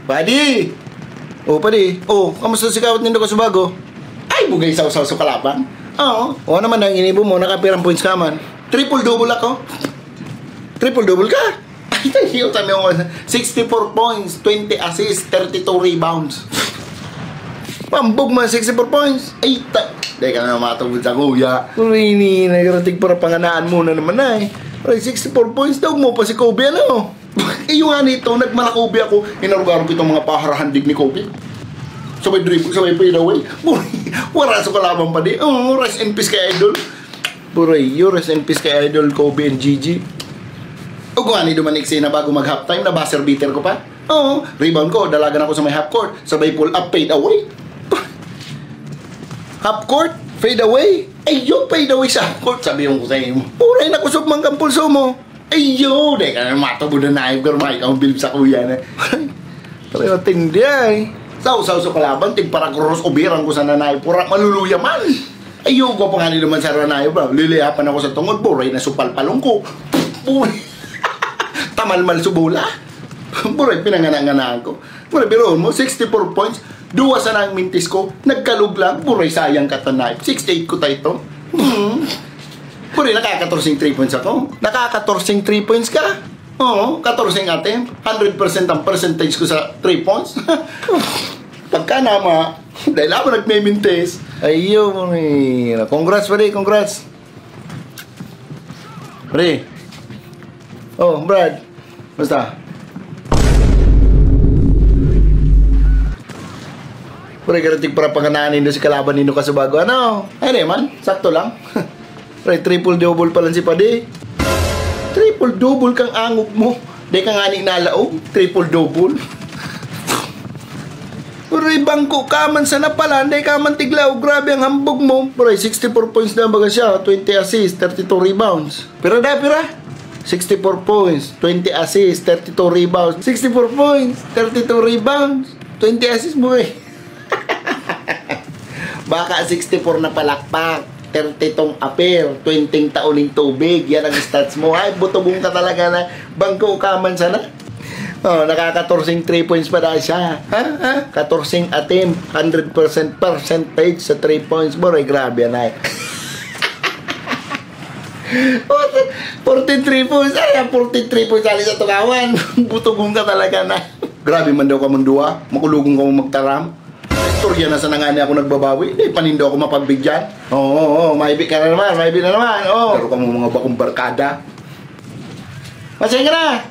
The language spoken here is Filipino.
Padi! Oh, padi. Oh, kamusta si kawat nindo ka subago? Ay, bugay saw-saw sa kalaban. Oo. O naman ang inibo mo, nakapirang points ka man. Triple-double ako. Triple-double ka? Ay, tayo, sabi mo, 64 points, 20 assists, 32 rebounds. Pambog man, 64 points. Ay, dahil ka na matubod sa kuya. Uy, nagarating para panganaan muna naman na eh. Ay, 64 points daw mo pa si Kobe, ano? Eh, yung nga nito, nagmalakobe ako. Inarugarog itong mga paharahandig ni Kobe. Sabay dribble, sabay fade away. Waraso ka lamang pa di. Oh, rest in peace kay Idol. Buray, rest in peace kay Idol, Kobe and Gigi. O kung ano duman na bago mag-halftime, na buzzer beater ko pa. Oo, rebound ko, dalagan ako sa may half court. Sabay pull up, fade away. Half court, fade away. Ay, yung fade away sa half court. Sabi yung ko sa inyo, puray, nakusog mang kampulso mo. Ay, yo, dahil ka na matabo na naib. Pero makikang bilib sa kuya na. Pero yung tindi ay. Saw-saw sa kalaban, tigparang cross ubirang ko sa nanay. Pura maluluya man. Ayaw ko pa nga naman sa nanay, bro. Lilihapan ako sa tungod, buray na supalpalong ko. Buray. Tamalmal subula. Buray, pinangananganaan ko. Buray, biroon mo, 64 points. Duwa sa nang mintis ko. Nagkalug lang. Buray, sayang ka tanay. 68 ko tayo. Buray, nakaka-14 3 points ako. Nakaka-14 3 points ka. Oo, 14 attempt. 100% ang percentage ko sa 3 points. Pagka nama, dahil ako nagme-mintes. Ayun, congrats, pare, congrats. Pare. Oh, Brad. Basta. Pare, karating para panganaan nito si kalaban nito kasubago. Ano? Ay, man, sakto lang. Pare, triple-double pa lang si Padi. Triple-double kang angok mo. Di ka nga nalaog. Triple-double. Pero bangko ka man sana pala. Di ka man tiglaw. Grabe ang hambog mo. Pero 64 points na baga siya. 20 assists, 32 rebounds. Pero 64 points, 20 assists, 32 rebounds. 64 points, 32 rebounds. 20 assists mo eh. Baka 64 na palakpak. 30 tong apel, 20 tauling tubig, yan ang stats mo. Ay, butubong ka talaga na bangko ka man sana. Oh, nakaka-14 3 points pa dahil siya. Ha? 14 attempt, 100% percentage sa 3 points. Boy, grabe yan ay. 43 points. Ay, 43 points ali sa tukawan. Butubong ka talaga na. Grabe man daw ka mundua. Makulugong ka mo magtaram. Istorya na sa nangani ako nagbabawi. Hindi, panindo ako mapagbigyan. Oo, maibig ka na naman, maibig na naman. Oo. Pero ka mo mga bakong barkada. Masaya ka na.